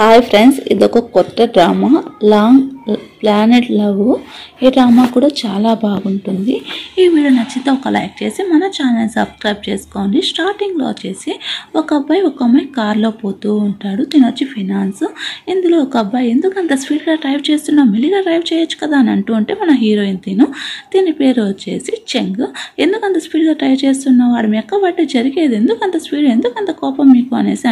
Hi friends, ఇదొక కొత్త drama long planet love. ఈ డ్రామా కూడా చాలా బాగుంటుంది. ఈ వీడియో నచ్చితే ఒక లైక్ చేసి మన ఛానల్ సబ్స్క్రైబ్ చేసుకోండి. స్టార్టింగ్లో వచ్చేసి ఒక అబ్బాయి ఒక అమ్మాయి కార్లో పోతూ ఉంటాడు. తిని వచ్చి ఫినాన్స్. ఇందులో ఒక అబ్బాయి ఎందుకు అంత స్పీడ్గా డ్రైవ్ చేస్తున్నావు, మెల్లిగా డ్రైవ్ చేయొచ్చు కదా అని అంటూ ఉంటే మన హీరోయిన్ దీని పేరు వచ్చేసి చెంగ్. ఎందుకు అంత స్పీడ్గా డ్రైవ్ చేస్తున్నావు, వాడు మెక్క బట్టి జరిగేది ఎందుకు అంత స్పీడ్, ఎందుకు అంత కోపం మీకు అనేసి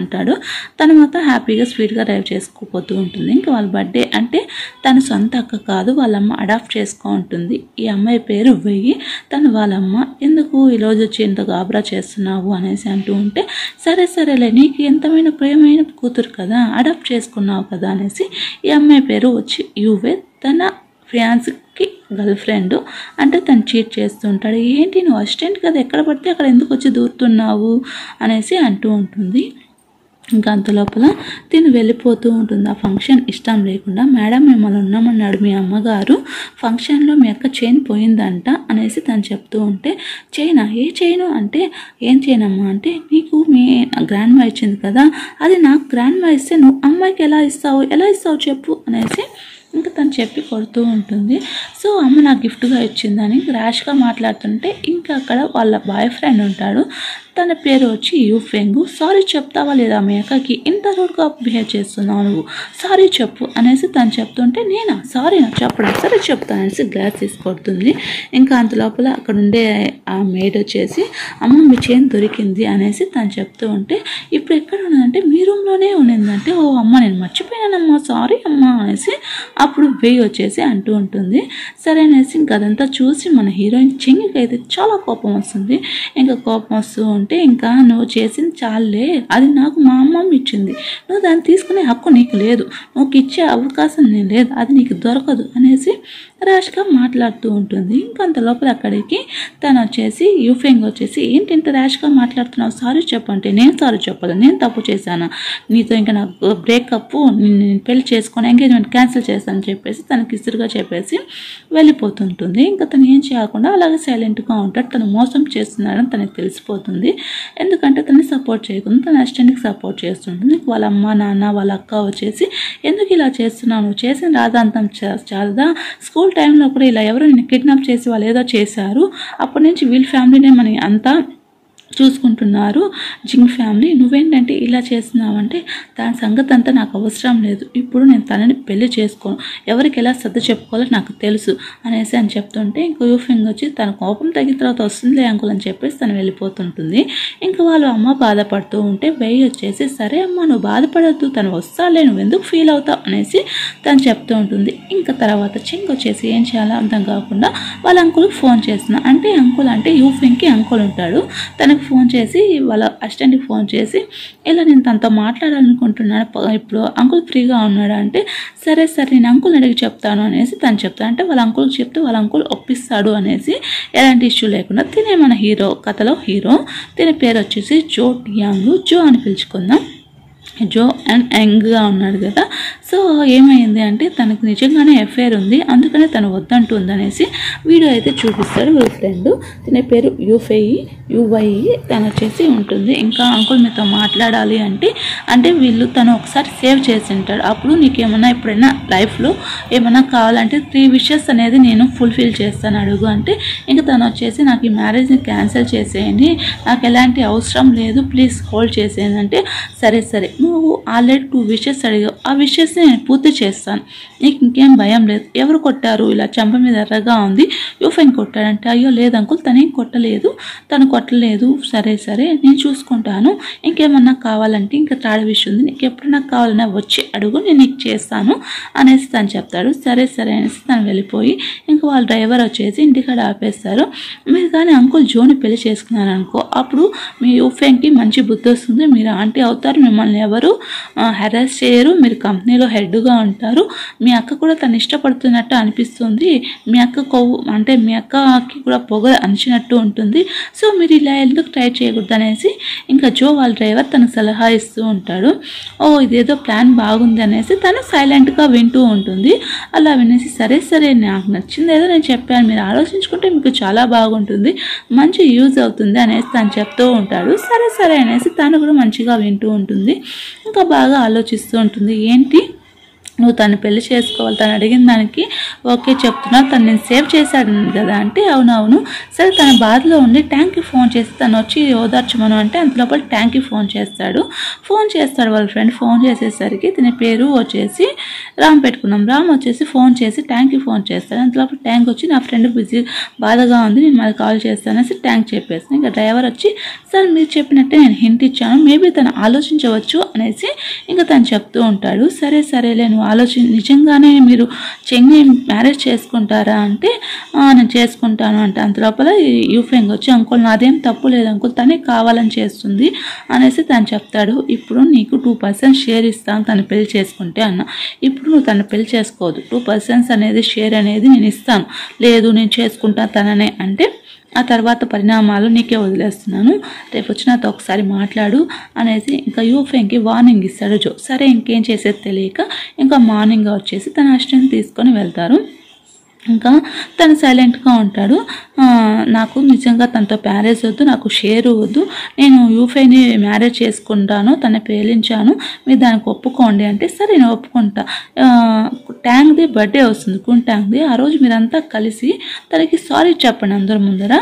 అంటాడు. తను మాత్రం హ్యాపీగా స్పీడ్గా డ్రైవ్ చేసుకోపోతూ ఉంటుంది. ఇంకా వాళ్ళ బర్త్డే అంటే తన సొంత అక్క కాదు, వాళ్ళమ్మ అడాప్ట్ చేసుకో ఉంటుంది. ఈ అమ్మాయి పేరు వెయ్యి. తను వాళ్ళమ్మ ఎందుకు ఈరోజు వచ్చి ఎంత గాబరా చేస్తున్నావు అనేసి అంటూ ఉంటే, సరేలే నీకు ఎంతమైన ప్రియమైన కూతురు కదా, అడాప్ట్ చేసుకున్నావు కదా అనేసి. ఈ అమ్మాయి పేరు వచ్చి యువే. తన ఫియాన్స్కి గర్ల్ ఫ్రెండ్. అంటే తను చీట్ చేస్తుంటాడు. ఏంటి నువ్వు అసిస్టెంట్ కదా, ఎక్కడ పడితే అక్కడ ఎందుకు వచ్చి దూరుతున్నావు అనేసి అంటూ ఉంటుంది. ఇంకా అంత లోపల తిను వెళ్ళిపోతూ ఉంటుంది. ఆ ఫంక్షన్ ఇష్టం లేకుండా, మేడం మిమ్మల్ని ఉన్నామన్నాడు మీ అమ్మగారు, ఫంక్షన్లో మీ అక్క చైన్ పోయిందంట అనేసి తను చెప్తూ ఉంటే, చైనా ఏ చైను అంటే, ఏం చైనమ్మా అంటే, నీకు మీ గ్రాండ్ మా ఇచ్చింది కదా, అది నాకు గ్రాండ్ మా ఇస్తే నువ్వు అమ్మాయికి ఎలా ఇస్తావు చెప్పు అనేసి ఇంకా తను చెప్పి కొడుతూ ఉంటుంది. సో అమ్మ నాకు గిఫ్ట్గా ఇచ్చిందని ర్యాష్గా మాట్లాడుతుంటే, ఇంకా అక్కడ వాళ్ళ బాయ్ ఫ్రెండ్ ఉంటాడు. తన పేరు వచ్చి యూఫెంగు. సారీ చెప్తావా లేదా మీ అక్కకి, ఇంత రూడ్గా బిహేవ్ చేస్తున్నావు నువ్వు, సారీ చెప్పు అనేసి తను చెప్తుంటే, నేనా సారీ నాకు చెప్పడం, సరే చెప్తాను అనేసి గ్లాస్ తీసుకొడుతుంది. ఇంకా అంత లోపల అక్కడ ఉండే ఆ మెయిడ్ వచ్చేసి, అమ్మ మీ చైన్ దొరికింది అనేసి తను చెప్తూ ఉంటే, ఇప్పుడు ఎక్కడ ఉన్నదంటే మీ రూమ్లోనే ఉన్నిందంటే, ఓ అమ్మ నేను మర్చిపోయానమ్మా, సారీ అమ్మ అనేసి అప్పుడు వెయ్యి వచ్చేసి అంటూ ఉంటుంది. సరే అనేసి ఇంకా అదంతా చూసి మన హీరోయిన్ చెంగికి అయితే చాలా కోపం వస్తుంది. ఇంకా కోపం వస్తూ ఉంటే, ఇంకా నువ్వు చేసింది చాలే, అది నాకు మా అమ్మమ్మ ఇచ్చింది, నువ్వు దాన్ని తీసుకునే హక్కు నీకు లేదు, నువ్వు ఇచ్చే అవకాశం నేను లేదు, అది నీకు దొరకదు అనేసి ర్యాష్గా మాట్లాడుతూ ఉంటుంది. ఇంకంత లోపల అక్కడికి తను వచ్చేసి యూఫెంగ్ వచ్చేసి, ఏంటి ఇంత ర్యాష్గా మాట్లాడుతున్నావు, సారీ చెప్పంటే, నేను సారీ చెప్పదు, నేను తప్పు చేశాను, నీతో ఇంకా నాకు బ్రేకప్, నేను పెళ్లి చేసుకొని ఎంగేజ్మెంట్ క్యాన్సిల్ చేస్తానని చెప్పేసి తనకి ఇసురుగా చెప్పేసి వెళ్ళిపోతుంటుంది. ఇంకా తను ఏం చేయకుండా అలాగే సైలెంట్గా ఉంటాడు. తను మోసం చేస్తున్నాడని తనకి తెలిసిపోతుంది. ఎందుకంటే తనని సపోర్ట్ చేయకుండా తన అసిస్టెంట్కి సపోర్ట్ చేస్తుంటుంది. వాళ్ళ అమ్మ నాన్న వాళ్ళ అక్క వచ్చేసి, ఎందుకు ఇలా చేస్తున్నావు, నువ్వు చేసిన రాధాంతం చాలదా, స్కూల్ టైంలో కూడా ఇలా ఎవరో నిన్ను కిడ్నాప్ చేసి వాళ్ళు ఏదో చేశారు, అప్పటి నుంచి వీళ్ళ ఫ్యామిలీనే మన అంతా చూసుకుంటున్నారు, జింగ్ ఫ్యామిలీ, నువ్వేంటంటే ఇలా చేస్తున్నావంటే, దాని సంగతి అంతా నాకు అవసరం లేదు, ఇప్పుడు నేను తనని పెళ్లి చేసుకోను, ఎవరికి ఎలా సర్ది చెప్పుకోవాలో నాకు తెలుసు అనేసి అని చెప్తుంటే, ఇంకో యూఫింగ్ వచ్చి తన కోపం తగ్గిన తర్వాత వస్తుందిలే అంకుల్ అని చెప్పేసి తను వెళ్ళిపోతుంటుంది. ఇంకా వాళ్ళు అమ్మ బాధపడుతూ ఉంటే, వెయ్యి వచ్చేసి, సరే అమ్మ నువ్వు బాధపడద్దు, తను వస్తాలే, నువ్వు ఎందుకు ఫీల్ అవుతావు అనేసి తను చెప్తూ ఉంటుంది. ఇంకా తర్వాత చింగ్ వచ్చేసి ఏం చేయాలో అర్థం కాకుండా వాళ్ళ అంకుల్కి ఫోన్ చేస్తున్నా. అంటే అంకుల్ అంటే యూఫింగ్కి అంకుల్ ఉంటాడు. తనకు ఫోన్ చేసి వాళ్ళ అసిస్టెంట్కి ఫోన్ చేసి, ఇలా నేను తనతో మాట్లాడాలనుకుంటున్నాను, ఇప్పుడు అంకుల్ ఫ్రీగా ఉన్నాడు అంటే, సరే నేను అంకుల్ని అడిగి చెప్తాను అనేసి తను చెప్తాను. అంటే వాళ్ళ అంకుల్కి చెప్తే వాళ్ళ అంకుల్ ఒప్పిస్తాడు అనేసి ఎలాంటి ఇష్యూ లేకుండా. తినే మన హీరో కథలో హీరో, తినే పేరు వచ్చేసి జో టియాంగ్. జో అని పిలుచుకుందాం. జో అండ్ యంగ్గా ఉన్నాడు కదా. సో ఏమైంది అంటే, తనకు నిజంగానే ఎఫ్ఐఆర్ ఉంది, అందుకనే తను వద్దంటుంది అనేసి వీడియో అయితే చూపిస్తాడు వాళ్ళ ఫ్రెండ్. తన పేరు యువై తను వచ్చేసి ఉంటుంది. ఇంకా అంకుల్ మీతో మాట్లాడాలి అంటే వీళ్ళు తను ఒకసారి సేవ్ చేసి ఉంటాడు, అప్పుడు నీకేమన్నా ఎప్పుడైనా లైఫ్లో ఏమన్నా కావాలంటే 3 విషెస్ అనేది నేను ఫుల్ఫిల్ చేస్తాను అడుగు అంటే, ఇంకా తను వచ్చేసి నాకు ఈ మ్యారేజ్ని క్యాన్సిల్ చేసేయండి, నాకు ఎలాంటి అవసరం లేదు, ప్లీజ్ హోల్డ్ చేసేయండి అంటే, సరే నువ్వు ఆల్రెడీ 2 విషెస్ అడిగావు, ఆ విషెస్ని నేను పూర్తి చేస్తాను, నీకు ఇంకేం భయం లేదు, ఎవరు కొట్టారు, ఇలా చెంప మీద ఎర్రగా ఉంది, యూఫెన్ కొట్టాడంటే, అయ్యో లేదు అంకుల్ తనేం కొట్టలేదు, తను కొట్టలేదు, సరే నేను చూసుకుంటాను, ఇంకేమన్నా కావాలంటే ఇంకా 3rd విష్ ఉంది, నీకు ఎప్పుడన్నా కావాలన్నా వచ్చి అడుగు, నేను నీకు చేస్తాను అనేసి తను చెప్తాడు. సరే అనేసి తను వెళ్ళిపోయి ఇంకా వాళ్ళ డ్రైవర్ వచ్చేసి ఇంటికాడ ఆపేస్తారు. మీరు కానీ అంకుల్ జోని పెళ్లి చేసుకున్నారనుకో, అప్పుడు మీ యూఫెన్కి మంచి బుద్ధి వస్తుంది, మీరు ఆంటీ అవుతారు, మిమ్మల్ని ఎవరు హెరాస్ చేయరు, మీరు కంపెనీలో హెడ్గా ఉంటారు, మీ అక్క కూడా తను ఇష్టపడుతున్నట్టు అనిపిస్తుంది, మీ అక్క కొవ్వు అంటే మీ అక్కకి కూడా పొగ అంచినట్టు ఉంటుంది, సో మీరు ఇలా ఎందుకు ట్రై చేయకూడదు అనేసి ఇంకా జో వాళ్ళ డ్రైవర్ తనకు సలహా ఇస్తూ ఉంటాడు. ఇదేదో ప్లాన్ బాగుంది అనేసి తను సైలెంట్గా వింటూ ఉంటుంది. అలా వినేసి సరే సరే నాకు నచ్చింది ఏదో నేను చెప్పాను, మీరు ఆలోచించుకుంటే మీకు చాలా బాగుంటుంది, మంచి యూజ్ అవుతుంది అనేసి తను చెప్తూ ఉంటాడు. సరే సరే అనేసి తను కూడా మంచిగా వింటూ ఉంటుంది. ఇంకా బాగా ఆలోచిస్తూ ఉంటుంది. ఏంటి నువ్వు తను పెళ్లి చేసుకోవాలి, తను అడిగిన దానికి ఓకే చెప్తున్నావు, తను నేను సేవ్ చేశాడు కదా అంటే అవునవును సరే. తన బాధలో ఉండి ట్యాంక్కి ఫోన్ చేసి తను వచ్చి ఓదార్చమను అంటే అంతలోపల ట్యాంక్కి ఫోన్ చేస్తాడు వాళ్ళ ఫ్రెండ్. ఫోన్ చేసేసరికి తన పేరు వచ్చేసి రామ్ పెట్టుకున్నాం. రామ్ వచ్చేసి ఫోన్ చేసి ట్యాంక్కి ఫోన్ చేస్తాడు. అంతలోపల ట్యాంక్ వచ్చి నా ఫ్రెండ్ బిజీ బాధగా ఉంది, నేను మళ్ళీ కాల్ చేస్తాను అనేసి ట్యాంక్ చెప్పేస్తాను. ఇంకా డ్రైవర్ వచ్చి సార్ మీరు చెప్పినట్టే నేను హింట్ ఇచ్చాను, మేబీ తను ఆలోచించవచ్చు అనేసి ఇంకా తను చెప్తూ ఉంటాడు. సరే సరేలే నువ్వు నిజంగానే మీరు చెంగి మ్యారేజ్ చేసుకుంటారా అంటే నేను చేసుకుంటాను అంటే అంతలోపల యూఫెంగ్ వచ్చి అంకుల్ నాదేం తప్పు లేదు అంకుల్, తనే కావాలని చేస్తుంది అనేసి తను చెప్తాడు. ఇప్పుడు నీకు 2% షేర్ ఇస్తాను తను పెళ్లి చేసుకుంటే అన్న. ఇప్పుడు నువ్వు తను పెళ్లి చేసుకోవద్దు, 2% అనేది షేర్ అనేది నేను ఇస్తాను, లేదు నేను చేసుకుంటాను తననే అంటే ఆ తర్వాత పరిణామాలు నీకే వదిలేస్తున్నాను, రేపు వచ్చి నాతో ఒకసారి మాట్లాడు అనేసి ఇంకా యూఫెంగ్కి వార్నింగ్ ఇస్తాడు జో. సరే ఇంకేం చేసేది తెలియక ఇంకా మార్నింగ్ వచ్చేసి తన అసిస్టెంట్ తీసుకొని వెళ్తారు. ఇంకా తను సైలెంట్గా ఉంటాడు. నాకు నిజంగా తనతో మ్యారేజ్ వద్దు, నాకు షేర్ వద్దు, నేను యూఫైని మ్యారేజ్ చేసుకుంటాను, తను ప్రేమించాను, మీరు దానికి ఒప్పుకోండి అంటే సరే నేను ఒప్పుకుంటా. ట్యాంక్ది బర్త్డే వస్తుంది కున్ ట్యాంక్ది, ఆ రోజు మీరంతా కలిసి తనకి సారీ చెప్పండి అందరి ముందర,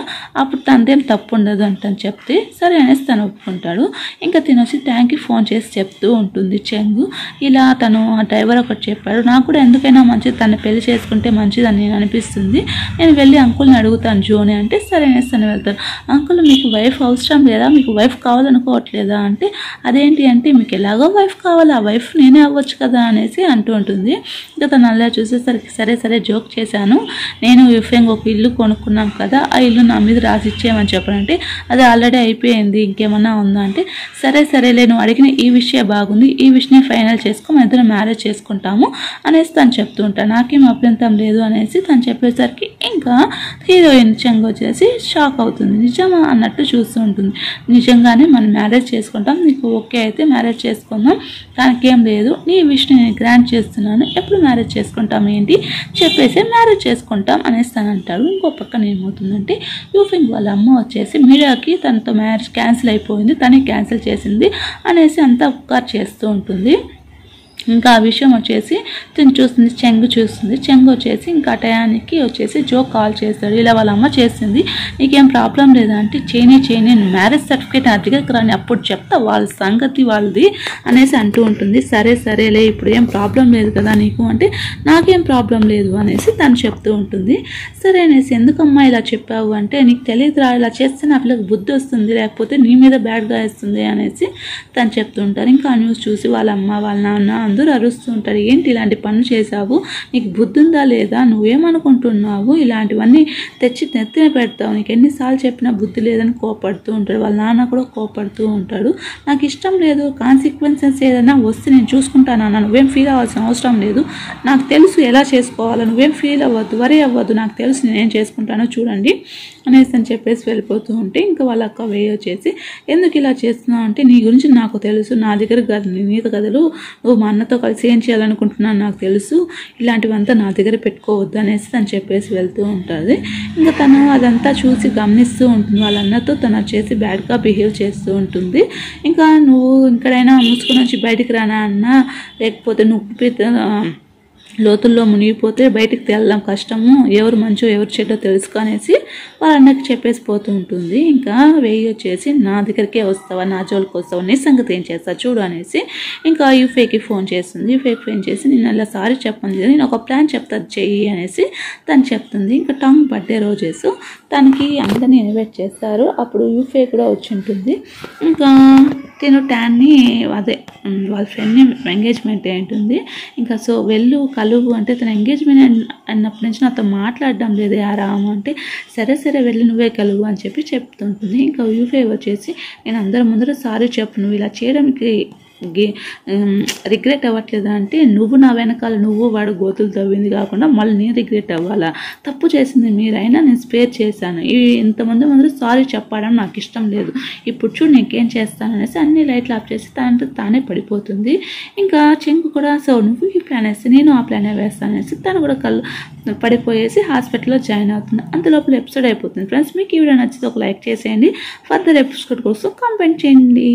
అప్పుడు తనదేం తప్పు ఉండదు అంటని చెప్తే సరే అనేసి తను ఒప్పుకుంటాడు. ఇంకా తిని వచ్చి ట్యాంక్కి ఫోన్ చేసి చెప్తూ ఉంటుంది చెంగు ఇలా తను డ్రైవర్ ఒకటి చెప్పాడు, నాకు కూడా ఎందుకైనా మంచిది తను పెళ్లి చేసుకుంటే మంచిదని నేను అనిపిస్తుంది, నేను వెళ్ళి అంకుల్ని అడుగుతాను జోని అంటే సరే అనేసి తను వెళ్తారు. అంకుల్ మీకు వైఫ్ అవసరం లేదా, మీకు వైఫ్ కావాలనుకోవట్లేదా అంటే అదేంటి అంటే మీకు ఎలాగో వైఫ్ కావాలి, ఆ వైఫ్ నేనే అవ్వచ్చు కదా అనేసి అంటూ ఉంటుంది. ఇంకా తను అలా చూసేసరికి సరే సరే జోక్ చేశాను, నేను యూఫెంగ్ ఒక ఇల్లు కొనుక్కున్నాం కదా, ఆ ఇల్లు నా మీద రాసి ఇచ్చేయమని చెప్పానంటే అది ఆల్రెడీ అయిపోయింది, ఇంకేమన్నా ఉందా అంటే సరే సరేలే నువ్వు అడిగిన ఈ విషయం బాగుంది, ఈ విషయం ఫైనల్ చేసుకో, మన ఇద్దరం మ్యారేజ్ చేసుకుంటాము అనేసి తను చెప్తూ ఉంటాను. నాకేం అభ్యంతరం లేదు అనేసి తను చెప్పేసరికి ఇంకా హీరోయిన్ చెంగు వచ్చేసి షాక్ అవుతుంది. నిజమా అన్నట్టు చూస్తూ ఉంటుంది. నిజంగానే మనం మ్యారేజ్ చేసుకుంటాం, నీకు ఓకే అయితే మ్యారేజ్ చేసుకుందాం, దానికేం లేదు, నీ విషయం నేను గ్రాంట్ చేస్తున్నాను, ఎప్పుడు మ్యారేజ్ చేసుకుంటాం ఏంటి చెప్పేసి మ్యారేజ్ చేసుకుంటాం అనేసి తను అంటాడు. ఇంకో పక్కన ఏమవుతుందంటే యూఫింగ్ వాళ్ళ అమ్మ వచ్చేసి మీడియాకి తనతో మ్యారేజ్ క్యాన్సిల్ అయిపోయింది, తనే క్యాన్సిల్ చేసింది అనేసి అంతా ఉపకార్ చేస్తూ ఉంటుంది. ఇంకా ఆ విషయం వచ్చేసి తిని చూస్తుంది, చెంగు వచ్చేసి ఇంకా టయానికి వచ్చేసి జో కాల్ చేస్తాడు, ఇలా వాళ్ళ అమ్మ చేసింది, నీకేం ప్రాబ్లం లేదా అంటే చేయని మ్యారేజ్ సర్టిఫికేట్ నా దగ్గరికి రాని అప్పుడు చెప్తా వాళ్ళ సంగతి వాళ్ళది అనేసి అంటూ ఉంటుంది. సరే సరేలే ఇప్పుడు ఏం ప్రాబ్లం లేదు కదా నీకు అంటే నాకేం ప్రాబ్లం లేదు అనేసి తను చెప్తూ ఉంటుంది. సరే అనేసి ఎందుకమ్మా ఇలా చెప్పావు అంటే నీకు తెలియదురా, ఇలా చేస్తే నా పిల్లకి బుద్ధి వస్తుంది, లేకపోతే నీ మీద బ్యాడ్గా వేస్తుంది అనేసి తను చెప్తూ ఉంటారు. ఇంకా ఆ న్యూస్ చూసి వాళ్ళ అమ్మ వాళ్ళ నాన్న అందరూ అరుస్తూ ఉంటారు, ఏంటి ఇలాంటి పనులు చేశావు, నీకు బుద్ధి ఉందా లేదా, నువ్వేమనుకుంటున్నావు, ఇలాంటివన్నీ తెచ్చి నెత్తిన పెడతావు, నీకు ఎన్నిసార్లు చెప్పినా బుద్ధి లేదని కోపడుతూ ఉంటాడు. వాళ్ళ నాన్న కూడా కోపడుతూ ఉంటాడు. నాకు ఇష్టం లేదు, కాన్సిక్వెన్సెస్ ఏదైనా వస్తే నేను చూసుకుంటాను అన్న, నువ్వేం ఫీల్ అవ్వాల్సిన అవసరం లేదు, నాకు తెలుసు ఎలా చేసుకోవాలో, నువ్వేం ఫీల్ అవ్వద్దు, వరి అవ్వద్దు, నాకు తెలుసు నేనేం చేసుకుంటానో చూడండి అనేసి అని చెప్పేసి వెళ్ళిపోతూ ఉంటే ఇంకా వాళ్ళ అక్క వేయి వచ్చేసి ఎందుకు ఇలా చేస్తున్నావు అంటే నీ గురించి నాకు తెలుసు, నా దగ్గర నీత కథలు నువ్వు మా అన్నతో కలిసి ఏం చేయాలనుకుంటున్నాను నాకు తెలుసు, ఇలాంటివంతా నా దగ్గర పెట్టుకోవద్దు అనేసి తను చెప్పేసి వెళ్తూ ఉంటుంది. ఇంకా తను అదంతా చూసి గమనిస్తూ ఉంటుంది. వాళ్ళ అన్నతో తను వచ్చేసి బ్యాడ్గా బిహేవ్ చేస్తూ ఉంటుంది. ఇంకా నువ్వు ఇంకడైనా మూసుకొని వచ్చి బయటికి రానా అన్నా, లేకపోతే నువ్వు లోతుల్లో మునిగిపోతే బయటికి తేలడం కష్టము, ఎవరు మంచో ఎవరు చెడ్డో తెలుసుకొనేసి వాళ్ళ అన్నకి చెప్పేసి పోతూ ఉంటుంది. ఇంకా వేయి వచ్చేసి నా దగ్గరికే వస్తావా, నా జోలికి వస్తావా, నీ సంగతి ఏం చేస్తా చూడు అనేసి ఇంకా యూఫేకి ఫోన్ చేస్తుంది. యూఫేకి ఫోన్ చేసి నేను అలా సారీ చెప్పండి, నేను ఒక ప్లాన్ చెప్తా చెయ్యి అనేసి తను చెప్తుంది. ఇంకా టాంగ్ బర్త్డే రోజేసు తనకి అందరినీ ఇన్వైట్ చేస్తారు. అప్పుడు యూఫే కూడా వచ్చి ఉంటుంది. ఇంకా తిను ట్యాన్ని అదే వాళ్ళ ఫ్రెండ్ని ఎంగేజ్మెంట్ ఉంటుంది. ఇంకా సో వెళ్ళు కలువు అంటే తన ఎంగేజ్మెంట్ అన్నప్పటి నుంచి నాతో మాట్లాడడం లేదే ఆ రాము అంటే సరే సరే వెళ్ళి నువ్వే కలువు అని చెప్పి చెప్తుంటుంది. ఇంకా యూఫే వచ్చేసి నేను అందరి ముందర సారీ చెప్పు, నువ్వు ఇలా చేయడానికి రిగ్రెట్ అవ్వట్లేదా అంటే నువ్వు నా వెనకాల నువ్వు వాడు గోతులు తవ్వింది కాకుండా మళ్ళీ నేను రిగ్రెట్ అవ్వాలా? తప్పు చేసింది మీరైనా నేను స్పేర్ చేశాను. ఇంతమంది ముందు సారీ చెప్పడం నాకు ఇష్టం లేదు. ఇప్పుడు చూడు నీకేం చేస్తాను అనేసి అన్ని లైట్లు ఆఫ్ చేసి తానే పడిపోతుంది. ఇంకా చెంగు కూడా సో నువ్వు ఈ ప్లాన్ వేస్తే నేను ఆ ప్లానే వేస్తాను అనేసి తను కూడా కళ్ళు పడిపోయేసి హాస్పిటల్లో జాయిన్ అవుతుంది. అంతలోపల ఎపిసోడ్ అయిపోతుంది. ఫ్రెండ్స్ మీకు ఈ వీడియో నచ్చితే ఒక లైక్ చేసేయండి. ఫర్దర్ ఎపిసోడ్ కోసం కామెంట్ చేయండి.